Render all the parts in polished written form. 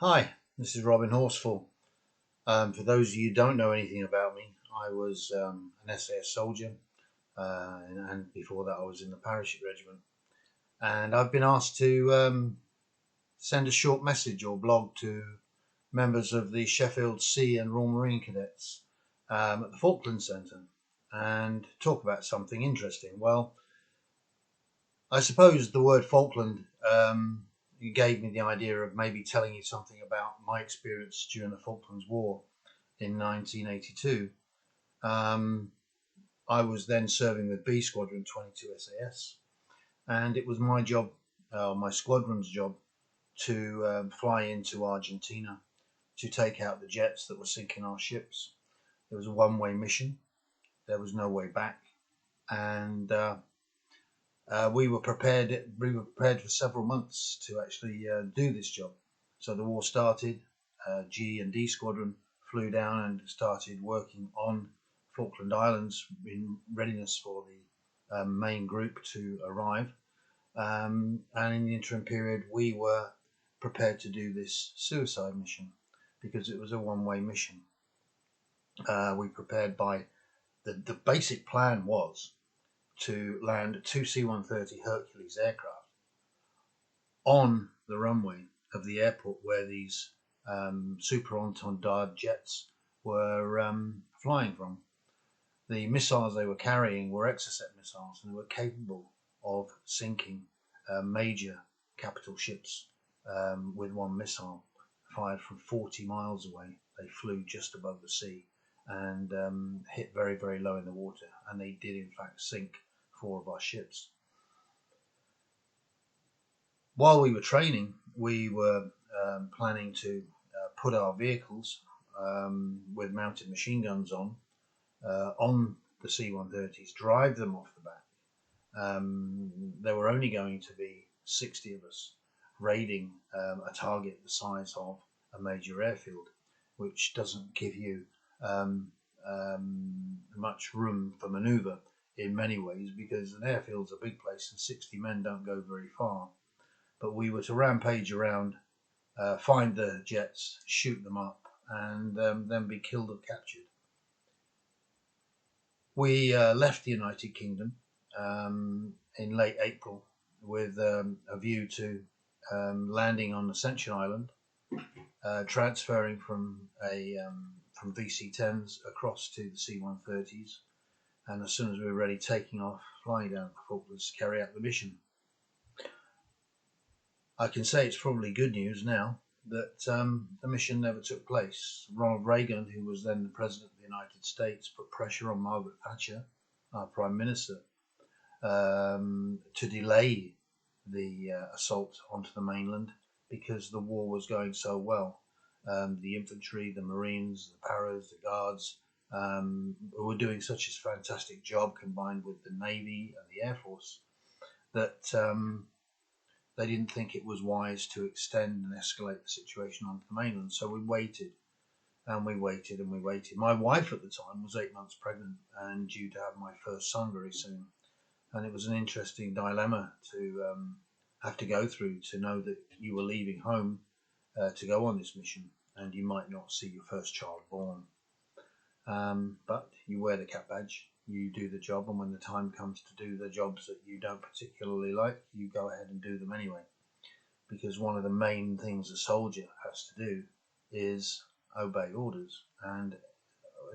Hi, this is Robin Horsfall. For those of you who don't know anything about me, I was an SAS soldier, and before that I was in the parachute regiment. And I've been asked to send a short message or blog to members of the Sheffield Sea and Royal Marine Cadets at the Falkland Centre and talk about something interesting. Well, I suppose the word Falkland gave me the idea of maybe telling you something about my experience during the Falklands War in 1982. Um, I was then serving with B Squadron 22 SAS, and it was my job, my squadron's job, to fly into Argentina to take out the jets that were sinking our ships. It was a one-way mission. There was no way back, and we were prepared. We were prepared for several months to actually do this job. So the war started. G and D Squadron flew down and started working on Falkland Islands in readiness for the main group to arrive. And in the interim period, we were prepared to do this suicide mission because it was a one-way mission. We prepared by the basic plan was to land two C-130 Hercules aircraft on the runway of the airport where these Super Entendard jets were flying from. The missiles they were carrying were Exocet missiles, and they were capable of sinking major capital ships with one missile fired from 40 miles away. They flew just above the sea and hit very, very low in the water, and they did in fact sink four of our ships. While we were training, we were planning to put our vehicles with mounted machine guns on the C-130s, drive them off the back. There were only going to be 60 of us raiding a target the size of a major airfield, which doesn't give you much room for manoeuvre in many ways, because an airfield's a big place and 60 men don't go very far. But we were to rampage around, find the jets, shoot them up, and then be killed or captured. We left the United Kingdom in late April with a view to landing on Ascension Island, transferring from VC-10s across to the C-130s, and as soon as we were ready, taking off, flying down to the Falklands to carry out the mission. I can say it's probably good news now that the mission never took place. Ronald Reagan, who was then the President of the United States, put pressure on Margaret Thatcher, our Prime Minister, to delay the assault onto the mainland because the war was going so well. The infantry, the Marines, the paras, the guards were doing such a fantastic job, combined with the Navy and the Air Force, that they didn't think it was wise to extend and escalate the situation onto the mainland. So we waited and we waited and we waited. My wife at the time was 8 months pregnant and due to have my first son very soon. And it was an interesting dilemma to have to go through, to know that you were leaving home to go on this mission and you might not see your first child born. But you wear the cap badge, you do the job, and when the time comes to do the jobs that you don't particularly like, you go ahead and do them anyway. Because one of the main things a soldier has to do is obey orders. And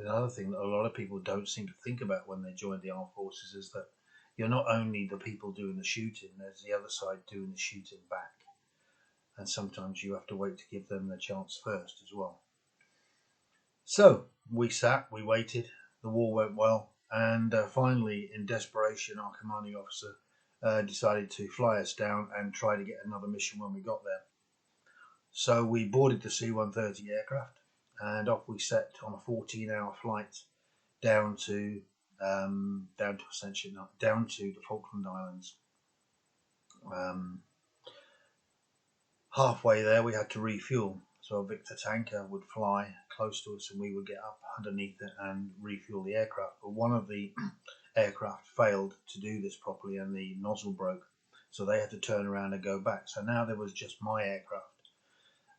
another thing that a lot of people don't seem to think about when they join the armed forces is that you're not only the people doing the shooting, there's the other side doing the shooting back. And sometimes you have to wait to give them the chance first as well. So we sat, we waited, the war went well, and finally, in desperation, our commanding officer decided to fly us down and try to get another mission when we got there. So we boarded the C-130 aircraft and off we set on a 14-hour flight down to Ascension, down to the Falkland Islands. Halfway there, we had to refuel. So a Victor tanker would fly close to us and we would get up underneath it and refuel the aircraft. But one of the aircraft failed to do this properly and the nozzle broke. So they had to turn around and go back. So now there was just my aircraft.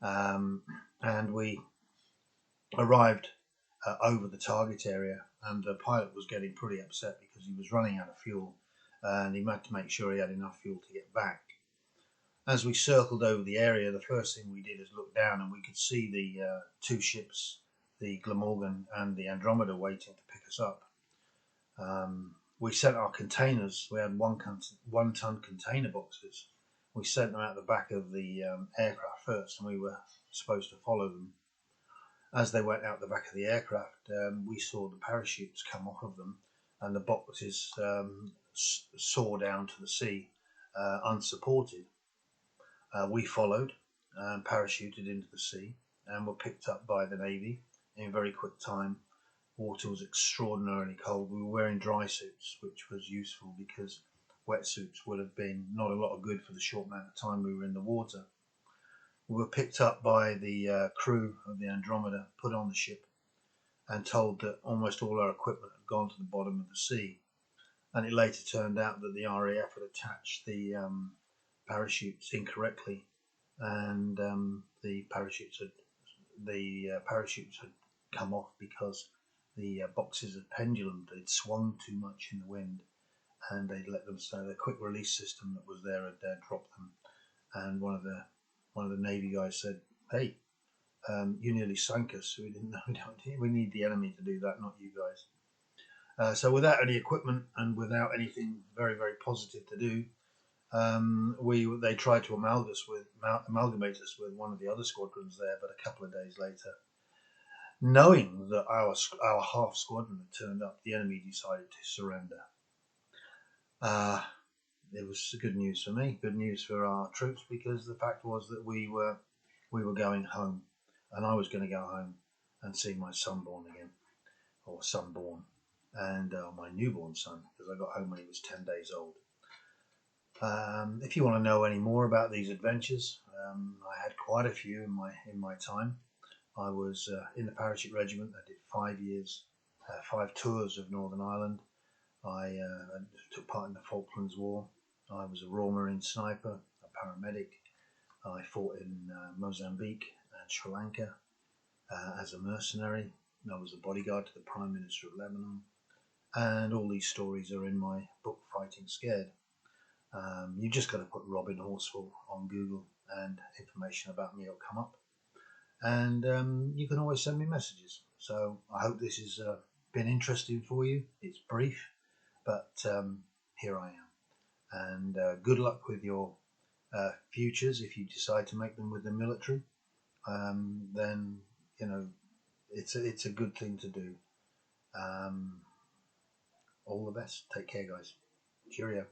and we arrived over the target area, and the pilot was getting pretty upset because he was running out of fuel, and he had to make sure he had enough fuel to get back. As we circled over the area, the first thing we did is look down, and we could see the two ships, the Glamorgan and the Andromeda, waiting to pick us up. We sent our containers. We had one-ton container boxes. We sent them out the back of the aircraft first, and we were supposed to follow them. As they went out the back of the aircraft, we saw the parachutes come off of them, and the boxes soar down to the sea unsupported. We followed and parachuted into the sea and were picked up by the Navy in very quick time. Water was extraordinarily cold. We were wearing dry suits, which was useful because wetsuits would have been not a lot of good for the short amount of time we were in the water. We were picked up by the crew of the Andromeda, put on the ship, and told that almost all our equipment had gone to the bottom of the sea. And it later turned out that the RAF had attached the parachutes incorrectly, and the parachutes had come off because the boxes had pendulumed. They'd swung too much in the wind, and they'd let them. So the quick release system that was there had dropped them. And one of the Navy guys said, "Hey, you nearly sank us. We didn't know. We need the enemy to do that, not you guys." So without any equipment and without anything very, very positive to do, they tried to amalgamate us with one of the other squadrons there. But a couple of days later, knowing that our half squadron had turned up, the enemy decided to surrender. It was good news for me, good news for our troops, because the fact was that we were going home, and I was going to go home and see my son born again, or son born, and my newborn son, because I got home when he was 10 days old. If you want to know any more about these adventures, I had quite a few in my time. I was in the parachute regiment. I did 5 years, 5 tours of Northern Ireland. I took part in the Falklands War. I was a Royal Marine sniper, a paramedic. I fought in Mozambique and Sri Lanka as a mercenary. I was a bodyguard to the Prime Minister of Lebanon. And all these stories are in my book, Fighting Scared. You just got to put Robin Horsfall on Google, and information about me will come up. And you can always send me messages. So I hope this has been interesting for you. It's brief, but here I am. And good luck with your futures. If you decide to make them with the military, then it's a good thing to do. All the best. Take care, guys. Cheerio.